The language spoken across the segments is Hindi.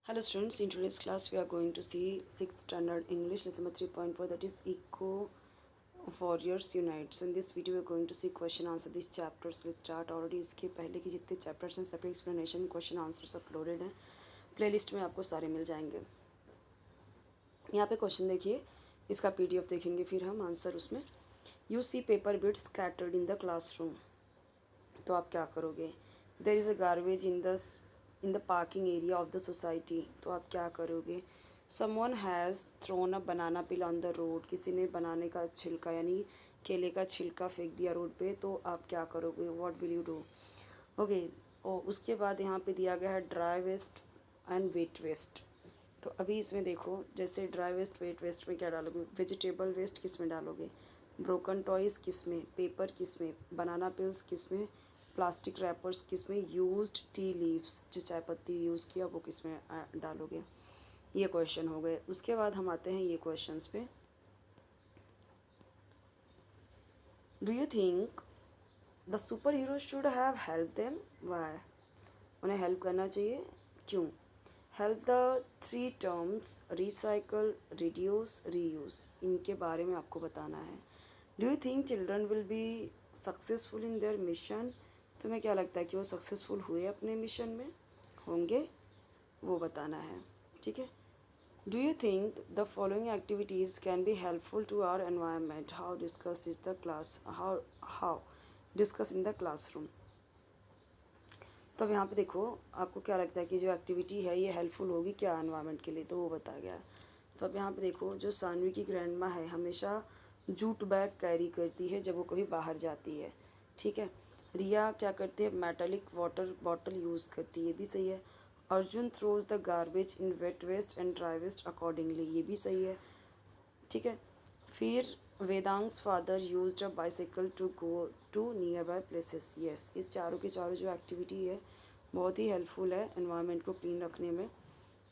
Hello students, in today's class we are going to see 6th standard English lesson number 3.4, that is Eco Warriors Unite. So in this video we are going to see question answer these chapters. Let's start. already इसके पहले की जितने चैप्टर्स हैं सभी एक्सप्लेनेशन क्वेश्चन आंसर्स अपलोडेड हैं, प्लेलिस्ट में आपको सारे मिल जाएंगे। यहाँ पे क्वेश्चन देखिए, इसका PDF देखेंगे फिर हम आंसर उसमें। You see paper bits scattered in the classroom, तो आप क्या करोगे। There is a garbage in the parking area of the society, तो आप क्या करोगे। Someone has thrown a banana peel on the road, किसी ने बनाने का छिलका यानी केले का छिलका फेंक दिया रोड पे, तो आप क्या करोगे। What will you do. Okay, और उसके बाद यहाँ पे दिया गया है dry waste and wet waste. तो अभी इसमें देखो, जैसे ड्राई वेस्ट वेट वेस्ट में क्या डालोगे। वेजिटेबल वेस्ट किस में डालोगे, ब्रोकन टॉयज़ किस में, पेपर किस में, बनाना पिल्स किस में, प्लास्टिक रैपर्स किस में, यूज्ड टी लीव्स जो चाय पत्ती यूज़ किया वो किस में डालोगे। ये क्वेश्चन हो गए। उसके बाद हम आते हैं ये क्वेश्चंस पे। Do you think the super hero should have help them, why, उन्हें हेल्प करना चाहिए, क्यों। Help the three terms recycle, reduce, reuse, इनके बारे में आपको बताना है। Do you think children will be successful in their mission, तुम्हें क्या लगता है कि वो सक्सेसफुल हुए अपने मिशन में, होंगे, वो बताना है। ठीक है। Do you think the following activities can be helpful to our environment, how discuss is the class, how discuss in the classroom. तो अब यहाँ पे देखो, आपको क्या लगता है कि जो एक्टिविटी है ये हेल्पफुल होगी क्या एनवायरनमेंट के लिए, तो वो बताया गया है। तो अब यहाँ पे देखो, जो सानवी की ग्रैंड माँ है हमेशा जूट बैग कैरी करती है जब वो कभी बाहर जाती है। ठीक है। रिया क्या करती है, मेटालिक वाटर बॉटल यूज़ करती है, ये भी सही है। Arjun throws the garbage in wet waste and dry waste accordingly, ये भी सही है। ठीक है। फिर Vedang's father used a bicycle to go to nearby places, yes, इस चारों के चारों जो एक्टिविटी है बहुत ही हेल्पफुल है एनवायरनमेंट को क्लीन रखने में।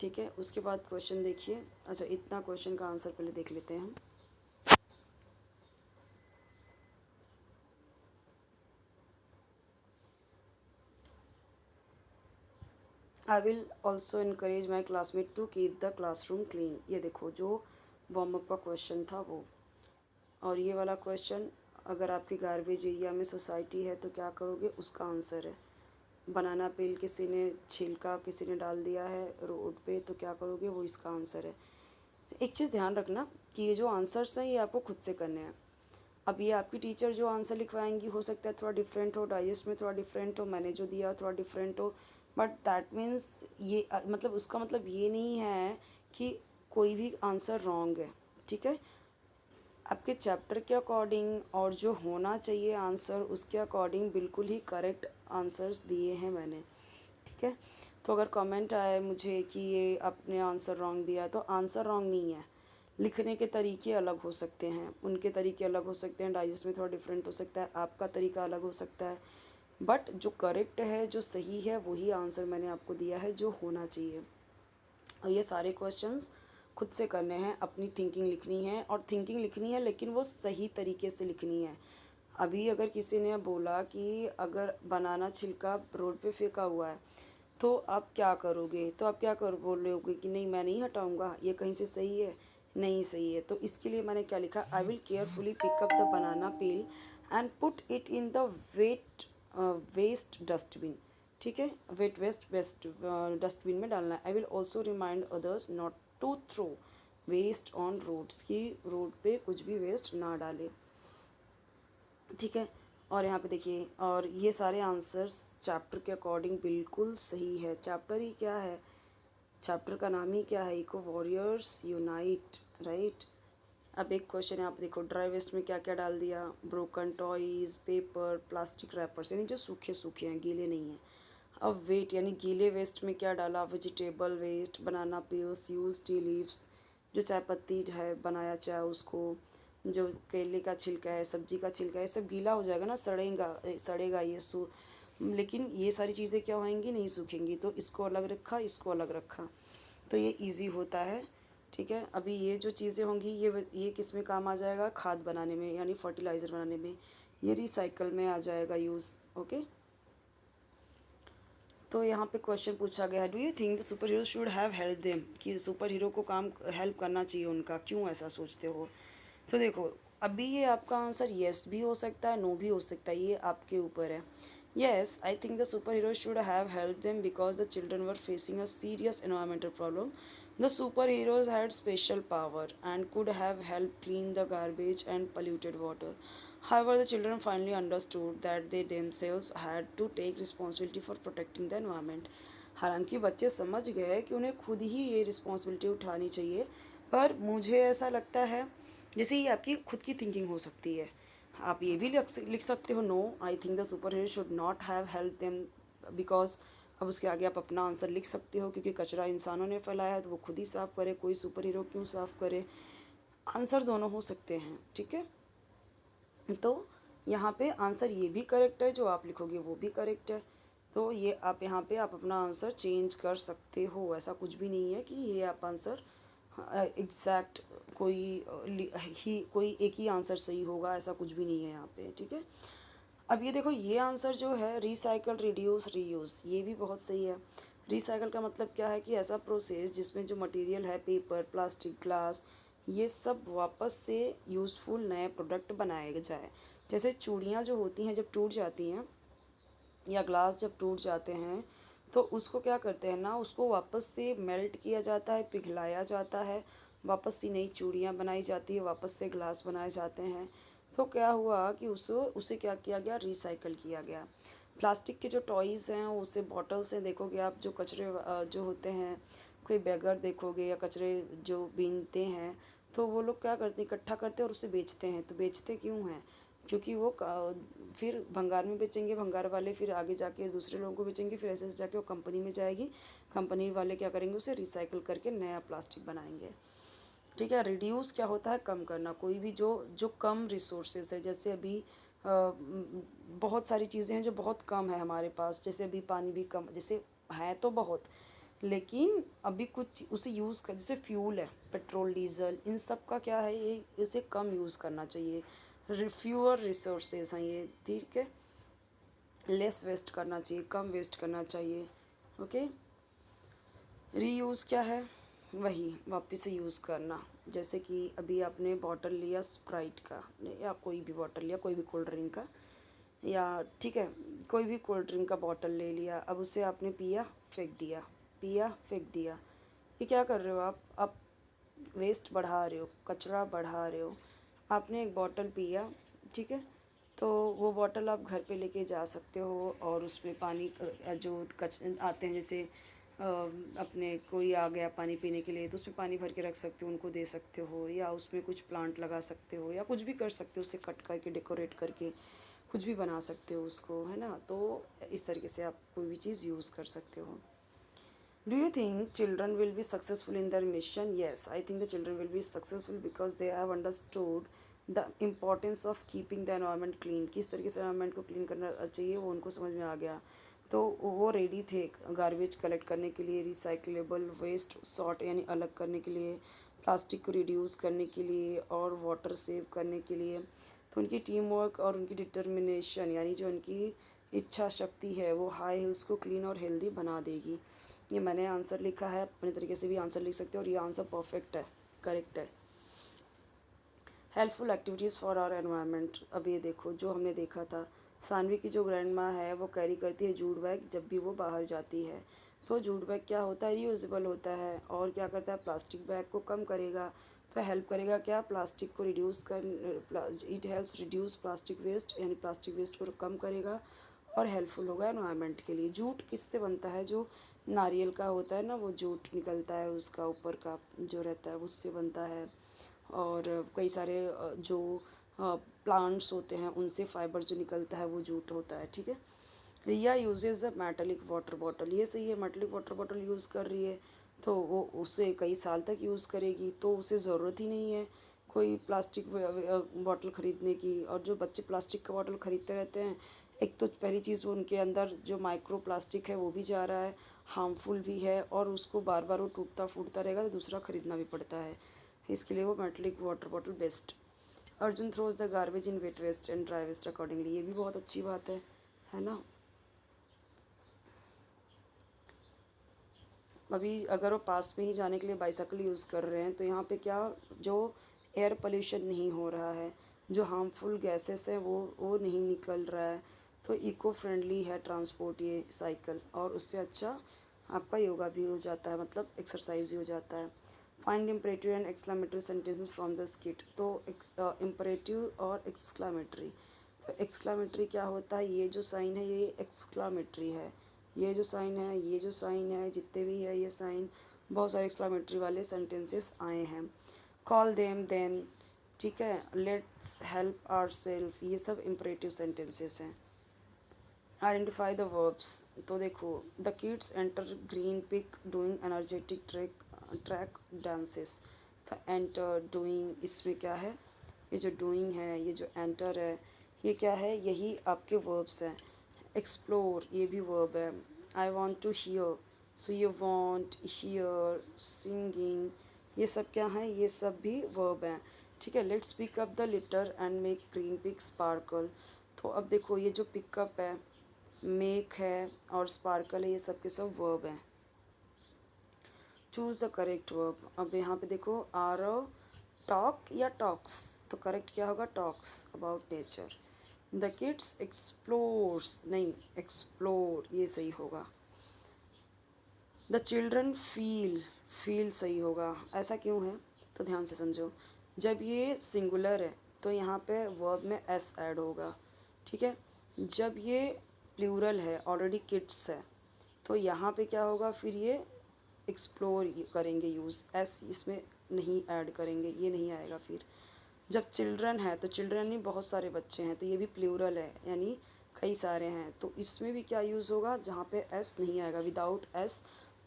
ठीक है। उसके बाद क्वेश्चन देखिए, अच्छा इतना क्वेश्चन का आंसर पहले देख लेते हैं हम। I will also encourage my classmate to keep the classroom clean, ये देखो जो वार्म अप का क्वेश्चन था वो। और ये वाला क्वेश्चन, अगर आपकी गार्बेज एरिया में सोसाइटी है तो क्या करोगे, उसका आंसर है। बनाना पील किसी ने छिलका किसी ने डाल दिया है रोड पे, तो क्या करोगे, वो इसका आंसर है। एक चीज़ ध्यान रखना कि ये जो आंसर्स हैं ये आपको खुद से करने हैं। अब ये आपकी टीचर जो आंसर लिखवाएंगी हो सकता है थोड़ा डिफरेंट हो, डाइजेस्ट में थोड़ा डिफरेंट हो, मैंने जो दिया थोड़ा डिफरेंट हो, बट दैट मीन्स ये मतलब उसका मतलब ये नहीं है कि कोई भी आंसर रॉन्ग है। ठीक है। आपके चैप्टर के अकॉर्डिंग और जो होना चाहिए आंसर उसके अकॉर्डिंग बिल्कुल ही करेक्ट आंसर्स दिए हैं मैंने। ठीक है। तो अगर कमेंट आए मुझे कि ये आपने आंसर रॉन्ग दिया, तो आंसर रॉन्ग नहीं है, लिखने के तरीके अलग हो सकते हैं, उनके तरीके अलग हो सकते हैं, डाइजेस्ट में थोड़ा डिफरेंट हो सकता है, आपका तरीका अलग हो सकता है, बट जो करेक्ट है जो सही है वही आंसर मैंने आपको दिया है जो होना चाहिए। और ये सारे क्वेश्चंस खुद से करने हैं, अपनी थिंकिंग लिखनी है, और थिंकिंग लिखनी है लेकिन वो सही तरीके से लिखनी है। अभी अगर किसी ने बोला कि अगर बनाना छिलका रोड पे फेंका हुआ है तो आप क्या करोगे, तो आप क्या कर बोलोगे कि नहीं मैं नहीं हटाऊंगा, ये कहीं से सही है, नहीं सही है। तो इसके लिए मैंने क्या लिखा, I will carefully pick up the banana peel and put it in the wet waste dustbin. ठीक है, वेट वेस्ट डस्टबिन में डालना है। I will also remind others not to throw waste on roads, की रोड पे कुछ भी वेस्ट ना डाले। ठीक है। और यहाँ पे देखिए, और ये सारे आंसर्स चैप्टर के अकॉर्डिंग बिल्कुल सही है। चैप्टर ही क्या है, चैप्टर का नाम ही क्या है, इको वॉरियर्स यूनाइट, राइट। अब एक क्वेश्चन यहाँ पे देखो, ड्राई वेस्ट में क्या क्या डाल दिया, broken toys, paper, plastic rappers, यानी जो सूखे सूखे हैं गीले नहीं हैं। अब वेट यानी गीले वेस्ट में क्या डाला, vegetable waste, banana peels, use tea leaves, जो चाय पत्ती है बनाया चाय उसको, जो केले का छिलका है, सब्जी का छिलका है, सब गीला हो जाएगा ना, सड़ेगा ये लेकिन ये सारी चीज़ें क्या होएंगी, नहीं सूखेंगी, तो इसको अलग रखा, इसको अलग रखा, तो ये इजी होता है। ठीक है। अभी ये जो चीज़ें होंगी ये किस में काम आ जाएगा, खाद बनाने में यानी फर्टिलाइज़र बनाने में, ये रिसाइकल में आ जाएगा यूज़। ओके। तो यहाँ पे क्वेश्चन पूछा गया है, do you think the super hero should have help them, कि सुपर हीरो को काम हेल्प करना चाहिए उनका, क्यों ऐसा सोचते हो? तो देखो, अभी ये आपका आंसर येस भी हो सकता है, नो भी हो सकता है, ये आपके ऊपर है। Yes, I think the super hero should have help them because the children were facing a serious environmental problem. The superheroes had special power and could have helped clean the garbage and polluted water. However, the children finally understood that they themselves had to take responsibility for protecting the environment. हालांकि बच्चे समझ गए कि उन्हें खुद ही ये रिस्पॉन्सिबिलिटी उठानी चाहिए, पर मुझे ऐसा लगता है जैसे ये आपकी खुद की थिंकिंग हो सकती है। आप ये भी लिख सकते हो, no I think the super hero should not have help them because, अब उसके आगे आप अपना आंसर लिख सकते हो, क्योंकि कचरा इंसानों ने फैलाया है तो वो खुद ही साफ़ करे, कोई सुपर हीरो क्यों साफ़ करे। आंसर दोनों हो सकते हैं, ठीक है। तो यहाँ पे आंसर ये भी करेक्ट है, जो आप लिखोगे वो भी करेक्ट है। तो ये आप यहाँ पे आप अपना आंसर चेंज कर सकते हो, ऐसा कुछ भी नहीं है कि ये आप आंसर एग्जैक्ट कोई एक ही आंसर सही होगा, ऐसा कुछ भी नहीं है यहाँ पे, ठीक है। अब ये देखो, ये आंसर जो है रिसाइकल, रिड्यूस, रीयूज़, ये भी बहुत सही है। रिसाइकल का मतलब क्या है कि ऐसा प्रोसेस जिसमें जो मटेरियल है, पेपर, प्लास्टिक, ग्लास, ये सब वापस से यूज़फुल नए प्रोडक्ट बनाए जाए। जैसे चूड़ियाँ जो होती हैं जब टूट जाती हैं, या ग्लास जब टूट जाते हैं, तो उसको क्या करते हैं ना, उसको वापस से मेल्ट किया जाता है, पिघलाया जाता है, वापस से नई चूड़ियाँ बनाई जाती है, वापस से ग्लास बनाए जाते हैं। तो क्या हुआ कि उसे क्या किया गया, रिसाइकल किया गया। प्लास्टिक के जो टॉयज़ हैं, उसे बॉटल्स हैं, देखोगे आप, जो कचरे जो होते हैं, कोई बैगर देखोगे या कचरे जो बीनते हैं, तो वो लोग क्या करते हैं, इकट्ठा करते हैं और उसे बेचते हैं। तो बेचते क्यों हैं? क्योंकि वो फिर भंगार में बेचेंगे, भंगार वाले फिर आगे जाके दूसरे लोगों को बेचेंगे, फिर ऐसे ऐसे जाके वो कंपनी में जाएगी, कंपनी वाले क्या करेंगे, उसे रिसाइकल करके नया प्लास्टिक बनाएंगे, ठीक है। रिड्यूस क्या होता है, कम करना। कोई भी जो जो कम रिसोर्सेज है, जैसे अभी बहुत सारी चीज़ें हैं जो बहुत कम है हमारे पास, जैसे अभी पानी भी कम, जैसे है तो बहुत, लेकिन अभी कुछ उसे यूज़ कर, जैसे फ्यूल है, पेट्रोल, डीजल, इन सब का क्या है, ये इसे कम यूज़ करना चाहिए। फ्यूअर रिसोर्सेज हैं ये, ठीक है। लेस वेस्ट करना चाहिए, कम वेस्ट करना चाहिए, ओके। रीयूज़ क्या है, वही वापस से यूज़ करना। जैसे कि अभी आपने बॉटल लिया स्प्राइट का, या कोई भी बॉटल लिया, कोई भी कोल्ड ड्रिंक का, या ठीक है, कोई भी कोल्ड ड्रिंक का बॉटल ले लिया, अब उसे आपने पिया, फेंक दिया, पिया, फेंक दिया। ये क्या कर रहे हो आप वेस्ट बढ़ा रहे हो, कचरा बढ़ा रहे हो। आपने एक बॉटल पिया, ठीक है, तो वो बॉटल आप घर पे लेके जा सकते हो, और उसमें पानी जो आते हैं, जैसे अपने कोई आ गया पानी पीने के लिए, तो उसमें पानी भर के रख सकते हो, उनको दे सकते हो, या उसमें कुछ प्लांट लगा सकते हो, या कुछ भी कर सकते हो, उससे कट करके डेकोरेट करके कुछ भी बना सकते हो उसको, है ना। तो इस तरीके से आप कोई भी चीज़ यूज़ कर सकते हो। Do you think children will be successful in their mission? Yes, I think the children will be successful because they have understood the importance of keeping the environment clean. किस तरीके से environment को clean करना चाहिए वो उनको समझ में आ गया। तो वो रेडी थे गार्बेज कलेक्ट करने के लिए, रिसाइकलेबल वेस्ट सॉर्ट यानी अलग करने के लिए, प्लास्टिक को रिड्यूस करने के लिए, और वाटर सेव करने के लिए। तो उनकी टीम वर्क और उनकी डिटर्मिनेशन, यानी जो उनकी इच्छा शक्ति है, वो हाई हिल्स को क्लीन और हेल्दी बना देगी। ये मैंने आंसर लिखा है, अपने तरीके से भी आंसर लिख सकते हो, और ये आंसर परफेक्ट है, करेक्ट है। Helpful activities for our environment, अब ये देखो जो हमने देखा था, सानवी की जो ग्रैंड माँ है वो कैरी करती है जूट बैग जब भी वो बाहर जाती है। तो जूट बैग क्या होता है, रीयूजेबल होता है, और क्या करता है, प्लास्टिक बैग को कम करेगा। तो हेल्प करेगा क्या, प्लास्टिक को रिड्यूस कर, it helps reduce plastic waste, यानी प्लास्टिक वेस्ट को कम करेगा, और हेल्पफुल होगा एनवायरनमेंट के लिए। जूट किससे बनता है, जो नारियल का होता है ना, वो जूट निकलता है, उसका ऊपर का जो रहता है उससे बनता है। और कई सारे जो प्लांट्स होते हैं उनसे फाइबर जो निकलता है वो जूट होता है, ठीक है। Riya uses a metallic water bottle, ये सही है, मेटालिक वाटर बॉटल यूज़ कर रही है, तो वो उसे कई साल तक यूज़ करेगी, तो उसे ज़रूरत ही नहीं है कोई प्लास्टिक बॉटल ख़रीदने की। और जो बच्चे प्लास्टिक का बॉटल ख़रीदते रहते हैं, एक तो पहली चीज़ वो उनके अंदर जो माइक्रो प्लास्टिक है वो भी जा रहा है, हार्मफुल भी है, और उसको बार बार वो टूटता फूटता रहेगा तो दूसरा ख़रीदना भी पड़ता है। इसके लिए वो metallic water bottle best. Arjun throws the garbage in wet waste and dry waste accordingly, ये भी बहुत अच्छी बात है ना। अभी अगर वो पास में ही जाने के लिए बाइसाइकिल यूज़ कर रहे हैं तो यहाँ पे क्या, जो एयर पोल्यूशन नहीं हो रहा है, जो हार्मफुल गैसेस हैं वो नहीं निकल रहा है, तो इको फ्रेंडली है ट्रांसपोर्ट ये साइकिल। और उससे अच्छा आपका योगा भी हो जाता है, मतलब एक्सरसाइज भी हो जाता है। Find imperative and exclamatory sentences from the skit. तो इम्परेटिव और एक्सक्लामेटरी, तो एक्सक्लामेटरी क्या होता है, ये जो साइन है ये एक्सक्लामेटरी है, ये जो साइन है, ये जो साइन है, जितने भी है ये साइन, बहुत सारे एक्सक्लामेटरी वाले सेंटेंसेस आए हैं। कॉल देम देन, ठीक है, लेट्स हेल्प आवर सेल्फ, ये सब इम्परेटिव सेंटेंसेस हैं। आइडेंटिफाई द वर्ब्स, तो देखो the kids enter green pick doing energetic track dances. The enter doing, इसमें क्या है, ये जो डूइंग है, ये जो एंटर है, ये क्या है, यही आपके वर्ब्स हैं। एक्सप्लोर, ये भी वर्ब है। आई वॉन्ट टू हियर, सो ये वॉन्ट, हियर, सिंगिंग, ये सब क्या है, ये सब भी वर्ब हैं। ठीक है, let's pick up the litter and make green pick sparkle. तो अब देखो ये जो पिकअप है, मेक है और स्पार्कल है, ये सब के सब वर्ब हैं। Choose the correct verb. अब यहाँ पे देखो आरव टॉक या टॉक्स, तो करेक्ट क्या होगा, talks about nature. The kids explores, नहीं एक्सप्लोर, ये सही होगा। द चिल्ड्रन फील, फील सही होगा। ऐसा क्यों है, तो ध्यान से समझो। जब ये सिंगुलर है तो यहाँ पे वर्ब में एस ऐड होगा, ठीक है। जब ये प्लूरल है, ऑलरेडी किड्स है, तो यहाँ पे क्या होगा, फिर ये एक्सप्लोर करेंगे यूज़, एस इसमें नहीं ऐड करेंगे, ये नहीं आएगा। फिर जब चिल्ड्रन है तो चिल्ड्रन ही बहुत सारे बच्चे हैं, तो ये भी प्लूरल है, यानी कई सारे हैं, तो इसमें भी क्या यूज़ होगा, जहाँ पे एस नहीं आएगा, विदाउट एस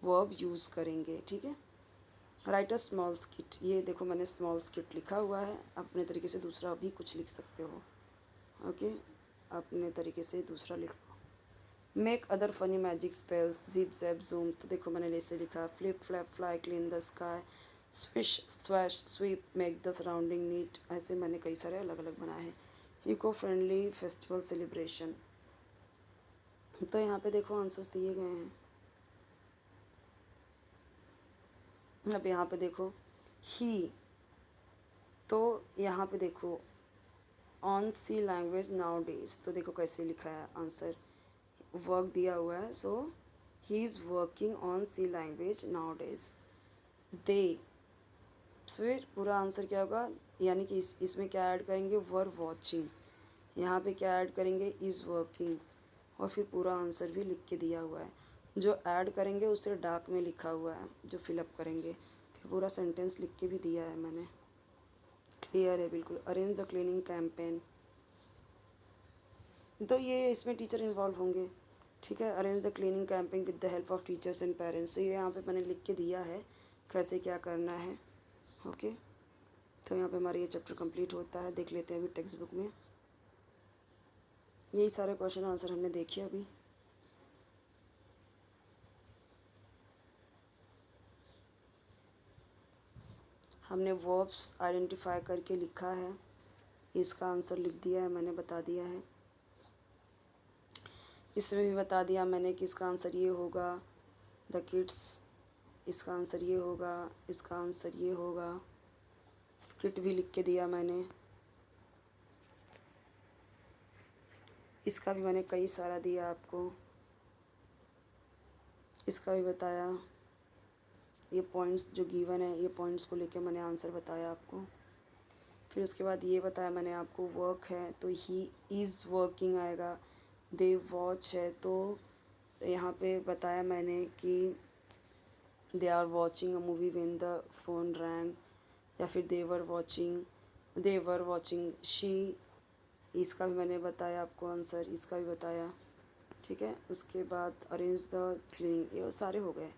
वर्ब यूज़ करेंगे, ठीक है। राइट अ स्मॉल स्किट, ये देखो मैंने स्मॉल स्किट लिखा हुआ है, अपने तरीके से दूसरा भी कुछ लिख सकते हो, ओके, अपने तरीके से दूसरा लिखो। Make other funny magic spells, zip zap zoom, तो देखो मैंने ऐसे लिखा, flip flap fly clean the sky, swish swash sweep make the surrounding neat, ऐसे मैंने कई सारे अलग अलग बनाए हैं। इको फ्रेंडली फेस्टिवल सेलिब्रेशन, तो यहाँ पे देखो आंसर्स दिए गए हैं। अब यहाँ पे देखो ही, तो यहाँ पे देखो on C language nowadays, तो देखो कैसे लिखा है आंसर, वर्क दिया हुआ है, so he is working on C language nowadays. दे, फिर पूरा आंसर क्या होगा, यानी कि इसमें क्या ऐड करेंगे, वर वॉचिंग, यहाँ पे क्या ऐड करेंगे, इज़ वर्किंग, और फिर पूरा आंसर भी लिख के दिया हुआ है। जो ऐड करेंगे उसे डार्क में लिखा हुआ है, जो फिलअप करेंगे, फिर पूरा सेंटेंस लिख के भी दिया है मैंने, क्लियर है बिल्कुल। अरेंज द क्लीनिंग कैंपेन, तो ये इसमें टीचर इन्वॉल्व होंगे, ठीक है। Arrange the cleaning campaign with the help of teachers and parents, ये यहाँ पे मैंने लिख के दिया है कैसे क्या करना है, ओके। तो यहाँ पे हमारा ये चैप्टर कंप्लीट होता है, देख लेते हैं अभी टेक्स्ट बुक में। यही सारे क्वेश्चन आंसर हमने देखे अभी। हमने वर्ब्स आइडेंटिफाई करके लिखा है, इसका आंसर लिख दिया है मैंने, बता दिया है। इसमें भी बता दिया मैंने कि इसका आंसर ये होगा, द किड्स, इसका आंसर ये होगा, इसका आंसर ये होगा। स्किट भी लिख के दिया मैंने, इसका भी मैंने कई सारा दिया आपको, इसका भी बताया। ये पॉइंट्स जो गिवन है, ये पॉइंट्स को लेके मैंने आंसर बताया आपको। फिर उसके बाद ये बताया मैंने आपको, वर्क है तो ही इज़ वर्किंग आएगा, दे वॉच है तो यहाँ पे बताया मैंने कि they are watching a movie when the phone rang, या फिर दे वर वॉचिंग शी, इसका भी मैंने बताया आपको आंसर, इसका भी बताया, ठीक है। उसके बाद अरेंज द क्लीनिंग, ये सारे हो गए।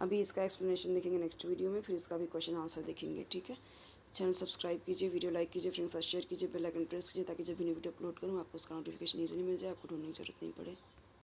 अभी इसका एक्सप्लेनेशन देखेंगे नेक्स्ट वीडियो में, फिर इसका भी क्वेश्चन आंसर देखेंगे, ठीक है। चैनल सब्सक्राइब कीजिए, वीडियो लाइक कीजिए, फ्रेंड्स के साथ शेयर कीजिए, बेल आइकन प्रेस कीजिए, ताकि जब भी न्यू वीडियो अपलोड करूँ आपको उसका नोटिफिकेशन ईजिली मिल जाए, आपको ढूंढने की जरूरत नहीं पड़े।